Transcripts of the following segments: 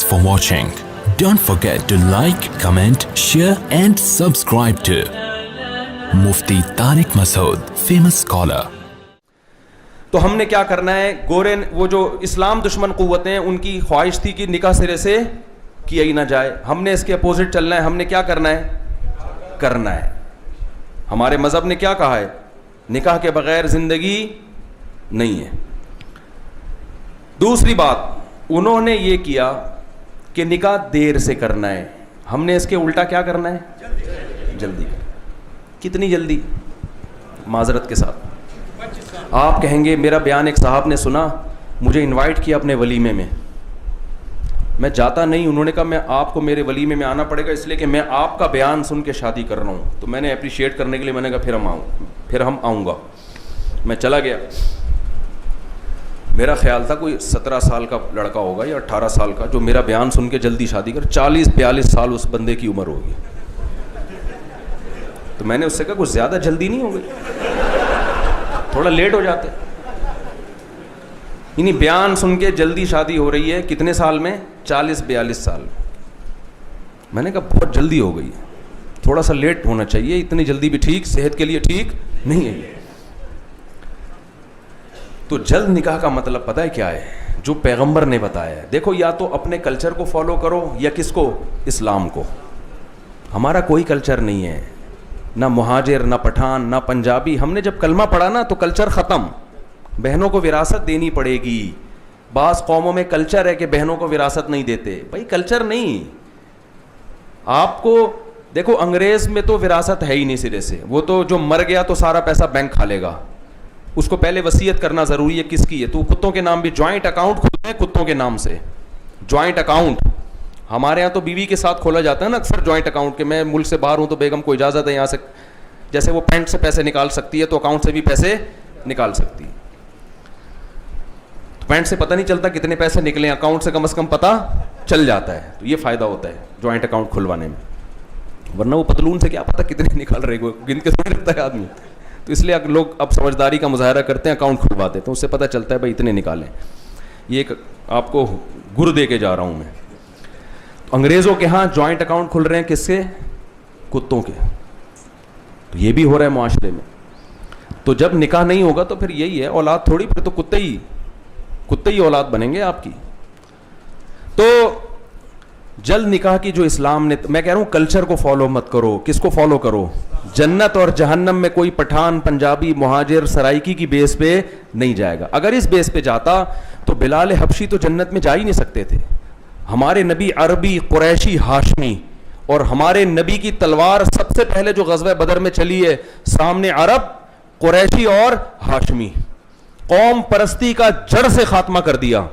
Thanks for watching. Don't forget to like, comment, share and subscribe to Mufti Tariq Masood, famous scholar. تو ہم نے کیا کرنا ہے؟ گورے وہ جو اسلام دشمن قوتیں ہیں ان کی خواہش تھی کہ نکاح سرے سے کیا ہی نہ جائے. ہم نے اس کے اپوزٹ چلنا ہے. ہم نے کیا کرنا ہے. ہمارے مذہب نے کیا کہا ہے؟ نکاح کے بغیر زندگی نہیں ہے. دوسری بات انہوں نے یہ کیا کہ نکاح دیر سے کرنا ہے. ہم نے اس کے الٹا کیا کرنا ہے؟ جلدی. کتنی جلدی؟ معذرت کے ساتھ آپ کہیں گے میرا بیان ایک صاحب نے سنا, مجھے انوائٹ کیا اپنے ولیمے میں, میں جاتا نہیں. انہوں نے کہا میں آپ کو میرے ولیمے میں آنا پڑے گا اس لیے کہ میں آپ کا بیان سن کے شادی کر رہا ہوں. تو میں نے اپریشیٹ کرنے کے لیے میں نے کہا پھر ہم آؤں گا. میں چلا گیا. میرا خیال تھا کوئی 17 سال کا لڑکا ہوگا یا 18 سال کا جو میرا بیان سن کے جلدی شادی کر. 40-42 سال اس بندے کی عمر ہوگی. تو میں نے اس سے کہا کچھ زیادہ جلدی نہیں ہو گئی, تھوڑا لیٹ ہو جاتے. یعنی بیان سن کے جلدی شادی ہو رہی ہے. کتنے سال میں؟ 40-42 سال. میں نے کہا بہت جلدی ہو گئی, تھوڑا سا لیٹ ہونا چاہیے. اتنی جلدی بھی ٹھیک, صحت کے لیے ٹھیک نہیں ہے. تو جلد نکاح کا مطلب پتہ ہے کیا ہے؟ جو پیغمبر نے بتایا ہے. دیکھو یا تو اپنے کلچر کو فالو کرو یا کس کو؟ اسلام کو. ہمارا کوئی کلچر نہیں ہے, نہ مہاجر, نہ پٹھان, نہ پنجابی. ہم نے جب کلمہ پڑھا نا تو کلچر ختم. بہنوں کو وراثت دینی پڑے گی. بعض قوموں میں کلچر ہے کہ بہنوں کو وراثت نہیں دیتے. بھائی کلچر نہیں. آپ کو دیکھو انگریز میں تو وراثت ہے ہی نہیں سرے سے. وہ تو جو مر گیا تو سارا پیسہ بینک کھا لے گا. اس کو پہلے وصیت کرنا ضروری ہے کس کی ہے. تو کتوں کے نام بھی جوائنٹ اکاؤنٹ کھلتے ہیں کتوں کے نام سے. جوائنٹ اکاؤنٹ ہمارے یہاں تو بیوی کے ساتھ کھولا جاتا ہے نا اکثر جوائنٹ اکاؤنٹ کہ میں ملک سے باہر ہوں تو بیگم کو اجازت ہے یہاں سے, جیسے وہ پینٹ سے پیسے نکال سکتی ہے تو اکاؤنٹ سے بھی پیسے نکال سکتی ہے. تو پینٹ سے پتہ نہیں چلتا کتنے پیسے نکلے, اکاؤنٹ سے کم از کم پتہ چل جاتا ہے. تو یہ فائدہ ہوتا ہے جوائنٹ اکاؤنٹ کھلوانے میں, ورنہ وہ پتلون سے کیا پتہ کتنے نکال رہے گا, گن کے تھوڑی رکھتا ہے آدمی. تو اس لیے لوگ اب سمجھداری کا مظاہرہ کرتے ہیں, اکاؤنٹ کھلواتے ہیں تو اس سے پتہ چلتا ہے بھائی اتنے نکالیں. یہ ایک آپ کو گر دے کے جا رہا ہوں میں. تو انگریزوں کے ہاں جوائنٹ اکاؤنٹ کھل رہے ہیں کس سے؟ کتوں کے. تو یہ بھی ہو رہا ہے معاشرے میں. تو جب نکاح نہیں ہوگا تو پھر یہی ہے, اولاد تھوڑی, پھر تو کتے ہی اولاد بنیں گے آپ کی. تو جلد نکاح کی جو اسلام نے, میں کہہ رہا ہوں کلچر کو فالو مت کرو. کس کو فالو کرو؟ جنت اور جہنم میں کوئی پٹھان, پنجابی, مہاجر, سرائکی کی بیس پہ نہیں جائے گا. اگر اس بیس پہ جاتا تو بلال حبشی تو جنت میں جا ہی نہیں سکتے تھے. ہمارے نبی عربی, قریشی, ہاشمی, اور ہمارے نبی کی تلوار سب سے پہلے جو غزوہ بدر میں چلی ہے سامنے عرب, قریشی اور ہاشمی. قوم پرستی کا جڑ سے خاتمہ کر دیا.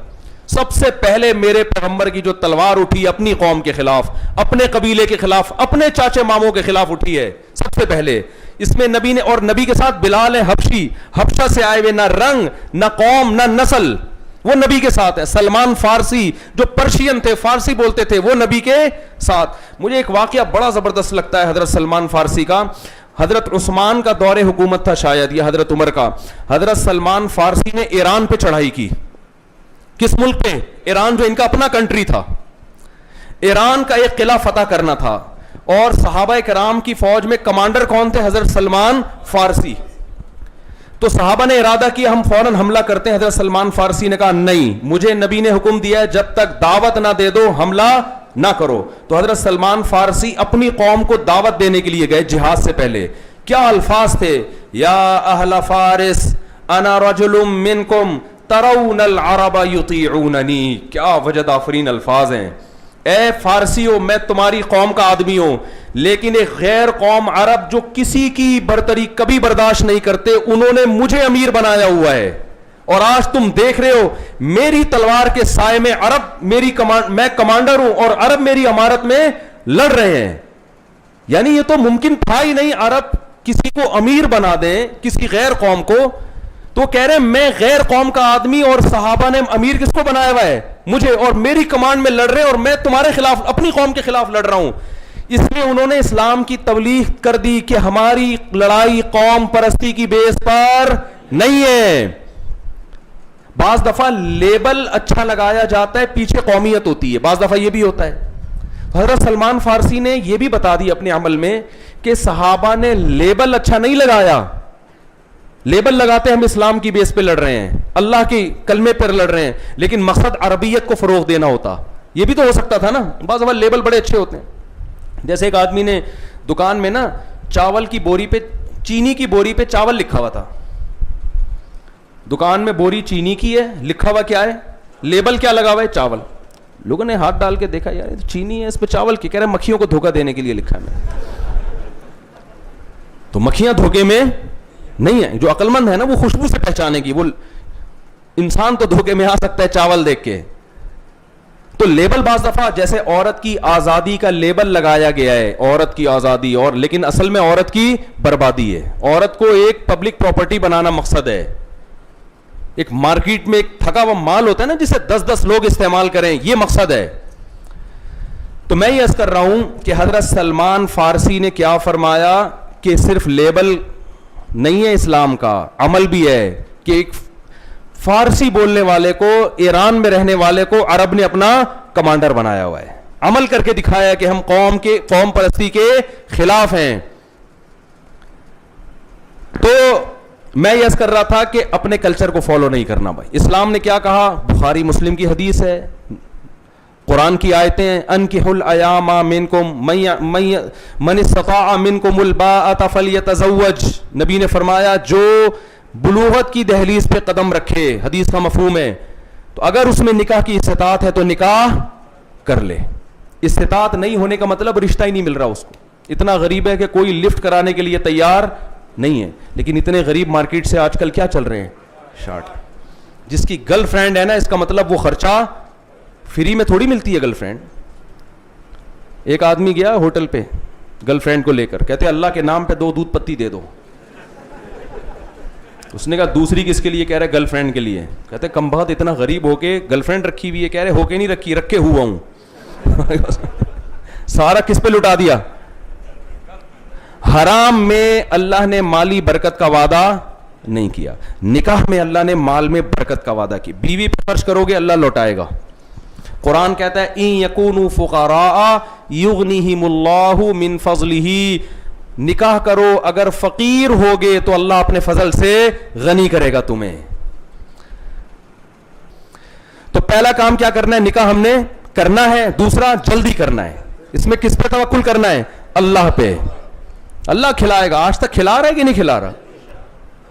سب سے پہلے میرے پیغمبر کی جو تلوار اٹھی اپنی قوم کے خلاف, اپنے قبیلے کے خلاف, اپنے چاچے ماموں کے خلاف اٹھی ہے سب سے پہلے. اس میں نبی نے, اور نبی کے ساتھ بلال حبشی, حبشہ سے آئے ہوئے, نہ رنگ نہ قوم نہ نسل, وہ نبی کے ساتھ ہے. سلمان فارسی جو پرشین تھے, فارسی بولتے تھے, وہ نبی کے ساتھ. مجھے ایک واقعہ بڑا زبردست لگتا ہے حضرت سلمان فارسی کا. حضرت عثمان کا دور حکومت تھا شاید, یا حضرت عمر کا. حضرت سلمان فارسی نے ایران پہ چڑھائی کی. کس ملک پہ؟ ایران, جو ان کا اپنا کنٹری تھا. ایران کا ایک قلعہ فتح کرنا تھا, اور صحابہ کرام کی فوج میں کمانڈر کون تھے؟ حضرت سلمان فارسی. تو صحابہ نے ارادہ کیا ہم فوراً حملہ کرتے ہیں. حضرت سلمان فارسی نے کہا نہیں, مجھے نبی نے حکم دیا ہے جب تک دعوت نہ دے دو حملہ نہ کرو. تو حضرت سلمان فارسی اپنی قوم کو دعوت دینے کے لیے گئے جہاد سے پہلے. کیا الفاظ تھے؟ یا اہل فارس انا رجل منکم ترون العرب یطیعوننی. کیا وجد آفرین الفاظ ہیں. اے فارسیوں, میں تمہاری قوم کا آدمی ہوں, لیکن ایک غیر قوم عرب جو کسی کی برتری کبھی برداشت نہیں کرتے, انہوں نے مجھے امیر بنایا ہوا ہے. اور آج تم دیکھ رہے ہو میری تلوار کے سائے میں عرب میں کمانڈر ہوں اور عرب میری امارت میں لڑ رہے ہیں. یعنی یہ تو ممکن تھا ہی نہیں عرب کسی کو امیر بنا دیں, کسی غیر قوم کو. تو کہہ رہے ہیں میں غیر قوم کا آدمی, اور صحابہ نے امیر کس کو بنایا ہوا ہے؟ مجھے, اور میری کمانڈ میں لڑ رہے ہیں, اور میں تمہارے خلاف, اپنی قوم کے خلاف لڑ رہا ہوں. اس میں انہوں نے اسلام کی تبلیغ کر دی کہ ہماری لڑائی قوم پرستی کی بیس پر نہیں ہے. بعض دفعہ لیبل اچھا لگایا جاتا ہے, پیچھے قومیت ہوتی ہے, بعض دفعہ یہ بھی ہوتا ہے. حضرت سلمان فارسی نے یہ بھی بتا دی اپنے عمل میں کہ صحابہ نے لیبل اچھا نہیں لگایا. لیبل لگاتے ہم اسلام کی بیس پہ لڑ رہے ہیں, اللہ کے کلمے پر لڑ رہے ہیں, لیکن مقصد عربیت کو فروغ دینا ہوتا. یہ بھی تو ہو سکتا تھا نا. بعض دفعہ لیبل بڑے اچھے ہوتے ہیں. جیسے ایک آدمی نے دکان میں نا چاول کی بوری پہ, چینی کی بوری پہ چاول لکھا ہوا تھا. دکان میں بوری چینی کی ہے, لکھا ہوا کیا ہے, لیبل کیا لگا ہوا ہے, چاول. لوگوں نے ہاتھ ڈال کے دیکھا, یار یہ تو چینی ہے, اس پہ چاول کی, کہہ رہے مکھیوں کو دھوکہ دینے کے لیے لکھا ہے. تو مکھیاں دھوکے میں نہیں ہے. جو عقل مند ہے نا وہ خوشبو سے پہچانے کی. وہ انسان تو دھوکے میں آ سکتا ہے چاول دیکھ کے. تو لیبل بعض دفعہ جیسے عورت کی آزادی کا لیبل لگایا گیا ہے, عورت کی آزادی, اور لیکن اصل میں عورت کی بربادی ہے. عورت کو ایک پبلک پراپرٹی بنانا مقصد ہے. ایک مارکیٹ میں ایک تھکا ہوا مال ہوتا ہے نا جسے 10 لوگ استعمال کریں, یہ مقصد ہے. تو میں یہ عرض کر رہا ہوں کہ حضرت سلمان فارسی نے کیا فرمایا کہ صرف لیبل نہیں ہے اسلام کا, عمل بھی ہے. کہ ایک فارسی بولنے والے کو, ایران میں رہنے والے کو عرب نے اپنا کمانڈر بنایا ہوا ہے. عمل کر کے دکھایا کہ ہم قوم پرستی کے خلاف ہیں. تو میں یہ عرض کر رہا تھا کہ اپنے کلچر کو فالو نہیں کرنا. بھائی اسلام نے کیا کہا, بخاری مسلم کی حدیث ہے, قرآن کی آیتیں ہیں, انکحوا الایام منکم من استطاع منکم الباءۃ فلیتزوج. نبی نے فرمایا جو بلوغت کی دہلیز پہ قدم رکھے, حدیث کا مفہوم ہے, تو اگر اس میں نکاح کی استطاعت ہے تو نکاح کر لے. استطاعت نہیں ہونے کا مطلب رشتہ ہی نہیں مل رہا اس کو. اتنا غریب ہے کہ کوئی لفٹ کرانے کے لیے تیار نہیں ہے. لیکن اتنے غریب مارکیٹ سے آج کل کیا چل رہے ہیں, شارٹ. جس کی گرل فرینڈ ہے نا, اس کا مطلب وہ خرچہ فری میں تھوڑی ملتی ہے گرل فرینڈ. ایک آدمی گیا ہوٹل پہ گرل فرینڈ کو لے کر, کہتے اللہ کے نام پہ 2 دودھ پتی دے دو. اس نے کہا دوسری کس کے لیے, کہہ رہے گرل فرینڈ کے لیے. کہتے کم بہت اتنا غریب ہو کے گرل فرینڈ رکھی ہوئی ہے, کہہ رہے ہو کے نہیں رکھی, رکھے ہوا ہوں. سارا کس پہ لٹا دیا. حرام میں اللہ نے مالی برکت کا وعدہ نہیں کیا, نکاح میں اللہ نے مال میں برکت کا وعدہ کیا. بیوی پہ خرچ کرو گے اللہ لوٹائے گا. قرآن کہتا ہے ان یکونوا فقراء یغنیہم اللہ من فضلہ. نکاح کرو اگر فقیر ہوگے تو اللہ اپنے فضل سے غنی کرے گا تمہیں. تو پہلا کام کیا کرنا ہے, نکاح ہم نے کرنا ہے. دوسرا جلدی کرنا ہے. اس میں کس پہ توکل کرنا ہے, اللہ پہ. اللہ کھلائے گا. آج تک کھلا رہا ہے کہ نہیں کھلا رہا.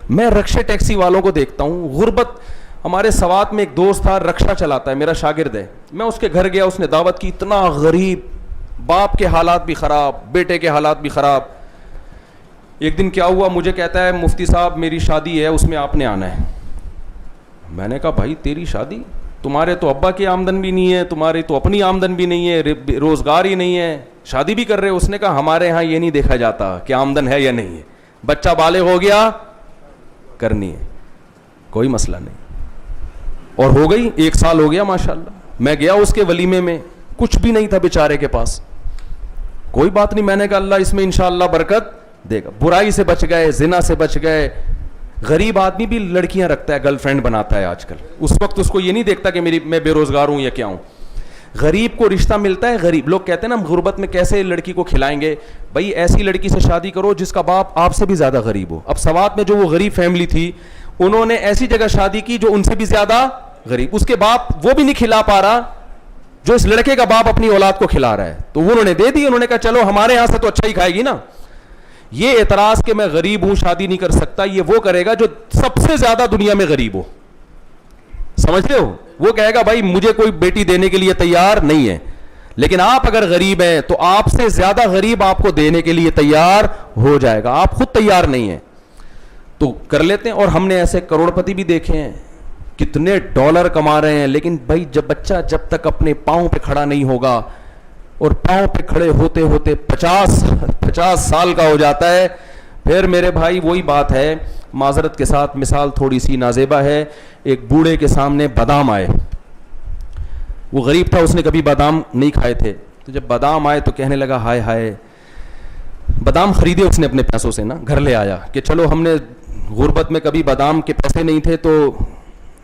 میں رکشے ٹیکسی والوں کو دیکھتا ہوں, غربت. ہمارے سوات میں ایک دوست تھا, رکشہ چلاتا ہے, میرا شاگرد ہے. میں اس کے گھر گیا, اس نے دعوت کی, اتنا غریب, باپ کے حالات بھی خراب, بیٹے کے حالات بھی خراب. ایک دن کیا ہوا, مجھے کہتا ہے مفتی صاحب میری شادی ہے, اس میں آپ نے آنا ہے. میں نے کہا بھائی تیری شادی, تمہارے تو ابا کی آمدن بھی نہیں ہے, تمہاری تو اپنی آمدن بھی نہیں ہے, روزگار ہی نہیں ہے, شادی بھی کر رہے. اس نے کہا ہمارے ہاں یہ نہیں دیکھا جاتا کہ آمدن ہے یا نہیں ہے, بچہ بالغ ہو گیا کرنی ہے, کوئی مسئلہ نہیں. اور ہو گئی, 1 سال ہو گیا ماشاءاللہ. میں گیا اس کے ولیمے میں, کچھ بھی نہیں تھا بیچارے کے پاس. کوئی بات نہیں, میں نے کہا اللہ اس میں انشاءاللہ برکت دے گا. برائی سے بچ گئے, زنا سے بچ گئے. غریب آدمی بھی لڑکیاں رکھتا ہے, گرل فرینڈ بناتا ہے آج کل. اس وقت اس کو یہ نہیں دیکھتا کہ میں بے روزگار ہوں یا کیا ہوں. غریب کو رشتہ ملتا ہے. غریب لوگ کہتے ہیں نا غربت میں کیسے لڑکی کو کھلائیں گے. بھائی ایسی لڑکی سے شادی کرو جس کا باپ آپ سے بھی زیادہ غریب ہو. اب سوات میں جو وہ غریب فیملی تھی, انہوں نے ایسی جگہ شادی کی جو ان سے بھی زیادہ غریب. اس کے باپ وہ بھی نہیں کھلا پا رہا جو اس لڑکے کا باپ اپنی اولاد کو کھلا رہا ہے. تو انہوں نے دے دی. انہوں نے کہا چلو ہمارے یہاں سے تو اچھا ہی کھائے گی نا. یہ اعتراض کہ میں غریب ہوں شادی نہیں کر سکتا, یہ وہ کرے گا جو سب سے زیادہ دنیا میں غریب ہو. سمجھتے ہو, وہ کہے گا بھائی مجھے کوئی بیٹی دینے کے لیے تیار نہیں ہے. لیکن آپ اگر غریب ہیں تو آپ سے زیادہ غریب آپ کو دینے کے لیے تیار ہو جائے گا. آپ خود تیار نہیں ہیں تو کر لیتے ہیں. اور ہم نے ایسے کروڑ پتی بھی دیکھے ہیں, کتنے ڈالر کما رہے ہیں, لیکن بھائی جب بچہ جب تک اپنے پاؤں پہ کھڑا نہیں ہوگا, اور پاؤں پہ کھڑے ہوتے ہوتے 50 سال کا ہو جاتا ہے, پھر میرے بھائی وہی بات ہے. معذرت کے ساتھ مثال تھوڑی سی نازیبا ہے. ایک بوڑھے کے سامنے بادام آئے, وہ غریب تھا, اس نے کبھی بادام نہیں کھائے تھے. تو جب بادام آئے تو کہنے لگا ہائے ہائے. بادام خریدے اس نے اپنے پیسوں سے نا, گھر لے آیا کہ چلو ہم نے غربت میں کبھی بادام کے پیسے نہیں تھے تو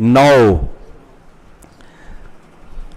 9.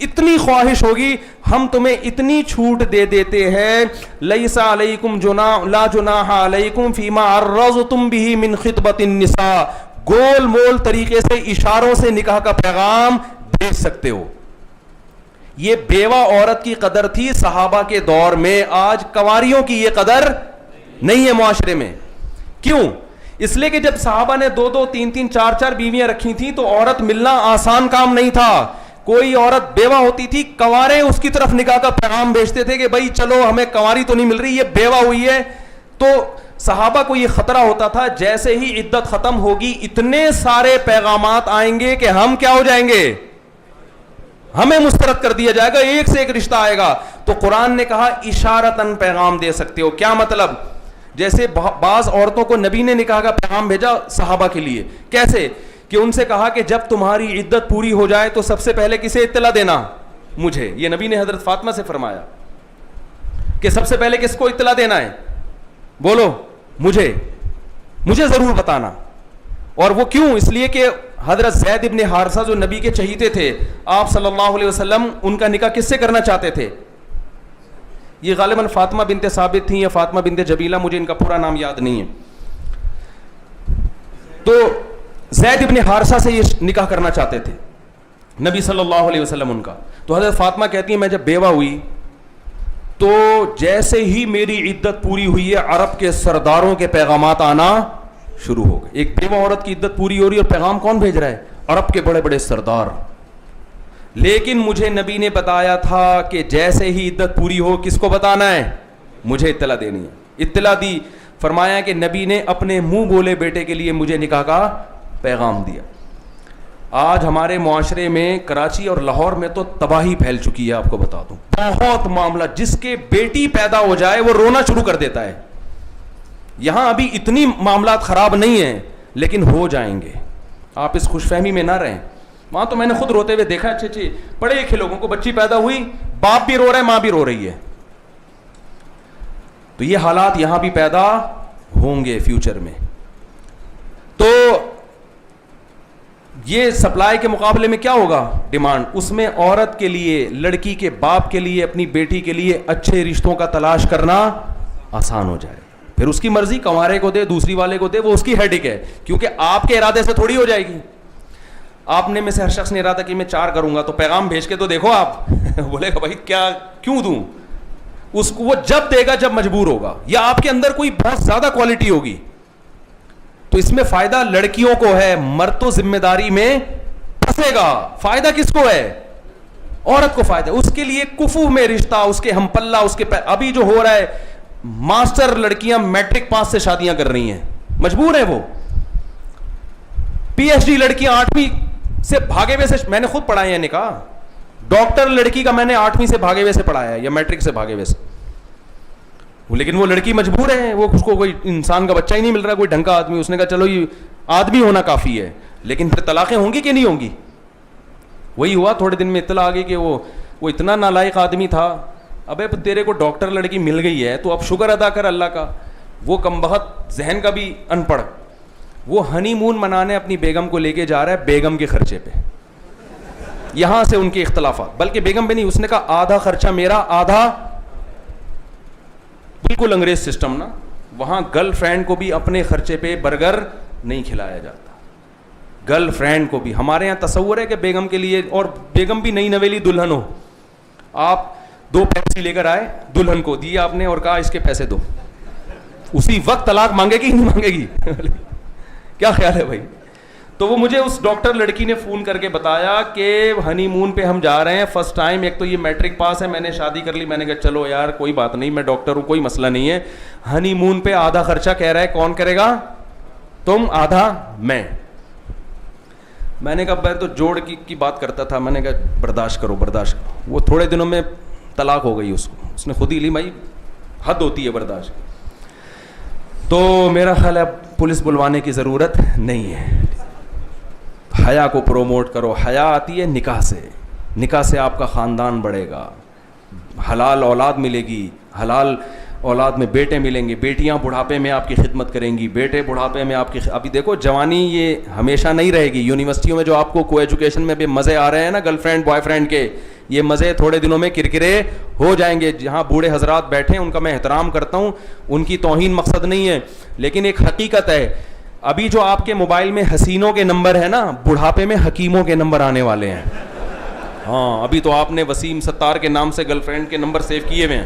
اتنی خواہش ہوگی ہم تمہیں اتنی چھوٹ دے دیتے ہیں, لیس علیکم جناح لا جناح علیکم فیما عرضتم به من خطبۃ النساء, گول مول طریقے سے اشاروں سے نکاح کا پیغام بھیج سکتے ہو. یہ بیوہ عورت کی قدر تھی صحابہ کے دور میں, آج کنواریوں کی یہ قدر نہیں ہے معاشرے میں. کیوں؟ اس لیے کہ جب صحابہ نے 2 2 3 3 4 4 بیویاں رکھی تھیں تو عورت ملنا آسان کام نہیں تھا. کوئی عورت بیوہ ہوتی تھی, کنوارے اس کی طرف نکاح کا پیغام بھیجتے تھے کہ بھائی چلو ہمیں کنواری تو نہیں مل رہی, یہ بیوہ ہوئی ہے. تو صحابہ کو یہ خطرہ ہوتا تھا جیسے ہی عدت ختم ہوگی اتنے سارے پیغامات آئیں گے کہ ہم کیا ہو جائیں گے, ہمیں مسترد کر دیا جائے گا, ایک سے ایک رشتہ آئے گا. تو قرآن نے کہا اشارتاً پیغام دے سکتے ہو. کیا مطلب؟ جیسے بعض عورتوں کو نبی نے نکاح کا پیغام بھیجا صحابہ کے لیے. کیسے؟ کہ ان سے کہا کہ جب تمہاری عدت پوری ہو جائے تو سب سے پہلے کسے اطلاع دینا؟ مجھے. یہ نبی نے حضرت فاطمہ سے فرمایا کہ سب سے پہلے کس کو اطلاع دینا ہے؟ بولو, مجھے ضرور بتانا. اور وہ کیوں؟ اس لیے کہ حضرت زید ابن حارثہ جو نبی کے چہیتے تھے, آپ صلی اللہ علیہ وسلم ان کا نکاح کس سے کرنا چاہتے تھے؟ یہ غالباً فاطمہ بنت ثابت تھیں یا فاطمہ بنت جبیلہ, مجھے ان کا پورا نام یاد نہیں ہے. تو زید ابن حارثہ سے یہ نکاح کرنا چاہتے تھے نبی صلی اللہ علیہ وسلم ان کا. تو حضرت فاطمہ کہتی ہیں میں جب بیوہ ہوئی تو جیسے ہی میری عدت پوری ہوئی ہے عرب کے سرداروں کے پیغامات آنا شروع ہو گئے. ایک بیوہ عورت کی عدت پوری ہو رہی ہے اور پیغام کون بھیج رہا ہے؟ عرب کے بڑے بڑے سردار. لیکن مجھے نبی نے بتایا تھا کہ جیسے ہی عدت پوری ہو کس کو بتانا ہے؟ مجھے اطلاع دینی ہے. اطلاع دی. فرمایا کہ نبی نے اپنے منہ بولے بیٹے کے لیے مجھے نکاح کا پیغام دیا. آج ہمارے معاشرے میں کراچی اور لاہور میں تو تباہی پھیل چکی ہے. آپ کو بتا دوں بہت معاملہ, جس کے بیٹی پیدا ہو جائے وہ رونا شروع کر دیتا ہے. یہاں ابھی اتنی معاملات خراب نہیں ہیں لیکن ہو جائیں گے, آپ اس خوش فہمی میں نہ رہیں. وہاں تو میں نے خود روتے ہوئے دیکھا, اچھے پڑھے لکھے لوگوں کو بچی پیدا ہوئی, باپ بھی رو رہا ہے ماں بھی رو رہی ہے. تو یہ حالات یہاں بھی پیدا ہوں گے فیوچر میں. تو یہ سپلائی کے مقابلے میں کیا ہوگا؟ ڈیمانڈ. اس میں عورت کے لیے, لڑکی کے باپ کے لیے, اپنی بیٹی کے لیے اچھے رشتوں کا تلاش کرنا آسان ہو جائے. پھر اس کی مرضی, کنوارے کو دے, دوسری والے کو دے, وہ اس کی ہیڈک ہے, کیونکہ آپ کے ارادے سے تھوڑی ہو جائے گی. آپ نے میں سے ہر شخص نے ارادہ کہ میں 4 کروں گا, تو پیغام بھیج کے تو دیکھو آپ بولے گا بھائی کیا کیوں دوں؟ اس کو وہ جب دے گا جب مجبور ہوگا, یا آپ کے اندر کوئی بہت زیادہ کوالٹی ہوگی. تو اس میں فائدہ لڑکیوں کو ہے, مرد تو ذمہ داری میں پھنسے گا. فائدہ کس کو ہے؟ عورت کو فائدہ. اس کے لیے کفو میں رشتہ, اس کے ہم پلہ, اس کے ابھی جو ہو رہا ہے, ماسٹر لڑکیاں میٹرک پاس سے شادیاں کر رہی ہیں, مجبور ہیں وہ. پی ایچ ڈی لڑکیاں 8ویں سے بھاگے ہوئے سے, میں نے خود پڑھائے ہیں نکاح. ڈاکٹر لڑکی کا میں نے 8ویں سے بھاگے ہوئے سے پڑھایا ہے یا میٹرک سے بھاگے ہوئے سے. لیکن وہ لڑکی مجبور ہے, وہ اس کو کوئی انسان کا بچہ ہی نہیں مل رہا, کوئی ڈھنگ کا آدمی. اس نے کہا چلو یہ آدمی ہونا کافی ہے. لیکن پھر طلاقیں ہوں گی کہ نہیں ہوں گی؟ وہی ہوا تھوڑے دن میں اطلاع آ گئی کہ وہ اتنا نالائق آدمی تھا. ابے تیرے کو ڈاکٹر لڑکی مل گئی ہے تو اب شکر ادا کر اللہ کا. وہ کم بخت ذہن کا بھی ان پڑھ, وہ ہنی مون منانے اپنی بیگم کو لے کے جا رہا ہے بیگم کے خرچے پہ. یہاں سے ان کے اختلافات, بلکہ بیگم بھی نہیں, اس نے کہا آدھا خرچہ میرا, آدھا. بالکل انگریز سسٹم نا. وہاں گرل فرینڈ کو بھی اپنے خرچے پہ برگر نہیں کھلایا جاتا, گرل فرینڈ کو بھی. ہمارے یہاں تصور ہے کہ بیگم کے لیے, اور بیگم بھی نئی نویلی دلہن ہو, آپ 2 پیپسی لے کر آئے, دلہن کو دی آپ نے اور کہا اس کے پیسے دو, اسی وقت طلاق مانگے گی نہیں مانگے گی؟ کیا خیال ہے بھائی؟ تو وہ مجھے اس ڈاکٹر لڑکی نے فون کر کے بتایا کہ ہنی مون پہ ہم جا رہے ہیں, فرسٹ ٹائم, ایک تو یہ میٹرک پاس ہے, میں نے شادی کر لی. میں نے کہا چلو یار کوئی بات نہیں, میں ڈاکٹر ہوں, کوئی مسئلہ نہیں ہے. ہنی مون پہ آدھا خرچہ کہہ رہا ہے, کون کرے گا؟ تم, آدھا میں. میں نے کہا میں تو جوڑ کی بات کرتا تھا, میں نے کہا برداشت کرو برداشت کرو. وہ تھوڑے دنوں میں طلاق ہو گئی اس کو, اس نے خود ہی لی. بھائی حد ہوتی ہے برداشت. تو میرا خیال ہے پولیس بلوانے کی ضرورت نہیں ہے. حیا کو پروموٹ کرو. حیا آتی ہے نکاح سے, نکاح سے آپ کا خاندان بڑھے گا, حلال اولاد ملے گی, حلال اولاد میں بیٹے ملیں گے, بیٹیاں بڑھاپے میں آپ کی خدمت کریں گی, بیٹے بڑھاپے میں آپ کی ابھی دیکھو جوانی یہ ہمیشہ نہیں رہے گی. یونیورسٹیوں میں جو آپ کو ایجوکیشن میں بھی مزے آ رہے ہیں نا گرل فرینڈ بوائے فرینڈ کے, یہ مزے تھوڑے دنوں میں کرکرے ہو جائیں گے. جہاں بوڑھے حضرات بیٹھے ہیں ان کا میں احترام کرتا ہوں, ان کی توہین مقصد نہیں ہے, لیکن ایک حقیقت ہے, ابھی جو آپ کے موبائل میں حسینوں کے نمبر ہے نا, بڑھاپے میں حکیموں کے نمبر آنے والے ہیں. ہاں ابھی تو آپ نے وسیم ستار کے نام سے گرل فرینڈ کے نمبر سیو کیے ہوئے ہیں.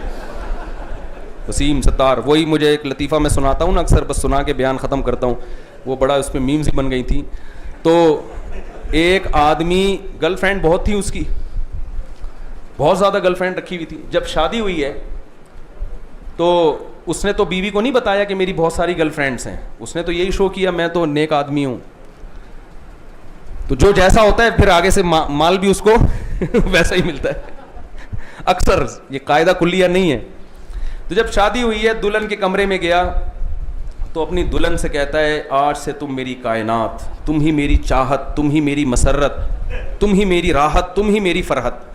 وسیم ستار, وہی مجھے ایک لطیفہ میں سناتا ہوں نا اکثر, بس سنا کے بیان ختم کرتا ہوں, وہ بڑا اس پہ میمز ہی بن گئی تھی. تو ایک آدمی گرل فرینڈ بہت تھی اس کی, بہت زیادہ گرل فرینڈ رکھی ہوئی تھی. جب شادی ہوئی ہے تو اس نے تو بیوی کو نہیں بتایا کہ میری بہت ساری گرل فرینڈس ہیں, اس نے تو یہی شو کیا میں تو نیک آدمی ہوں. تو جو جیسا ہوتا ہے پھر آگے سے مال بھی اس کو ویسا ہی ملتا ہے اکثر, یہ قاعدہ کلیہ نہیں ہے. تو جب شادی ہوئی ہے, دلہن کے کمرے میں گیا تو اپنی دلہن سے کہتا ہے آج سے تم میری کائنات, تم ہی میری چاہت, تم ہی میری مسرت, تم ہی میری راحت, تم ہی میری فرحت.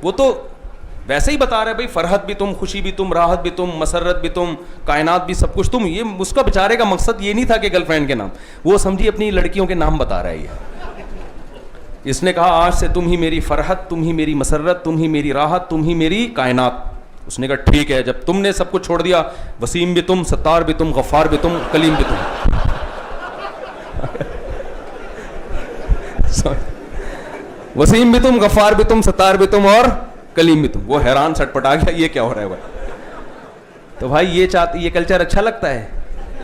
وہ تو ویسے ہی بتا رہے بھائی, فرحت بھی تم, خوشی بھی تم, راحت بھی تم, مسرت بھی تم, کائنات بھی, سب کچھ تم. یہ اس کا بیچارے کا مقصد یہ نہیں تھا کہ گرل فرینڈ کے نام, وہ سمجھی اپنی لڑکیوں کے نام بتا رہا ہے. یہ اس نے کہا آج سے تم ہی میری فرحت, تم ہی میری مسرت, تم ہی میری راحت, تم ہی میری کائنات. اس نے کہا ٹھیک ہے, جب تم نے سب کچھ چھوڑ دیا, وسیم بھی تم, ستار بھی تم, غفار بھی تم, کلیم بھی تم. وسیم بھی تم, غفار بھی تم, ستار بھی تم اور کلیم بھی تم. وہ حیران سٹ پٹا گیا, یہ کیا ہو رہا ہے بھائی. تو بھائی یہ کلچر اچھا لگتا ہے؟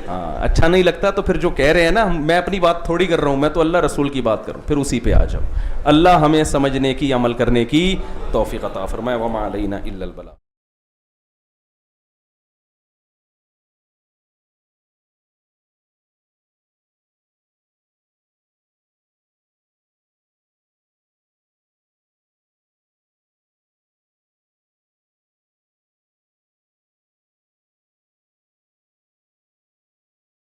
ہاں اچھا نہیں لگتا تو پھر جو کہہ رہے ہیں نا, میں اپنی بات تھوڑی کر رہا ہوں, میں تو اللہ رسول کی بات کر رہا ہوں, پھر اسی پہ آ جاؤ. اللہ ہمیں سمجھنے کی, عمل کرنے کی توفیق عطا فرمائے. وما علینا الا البلاغ.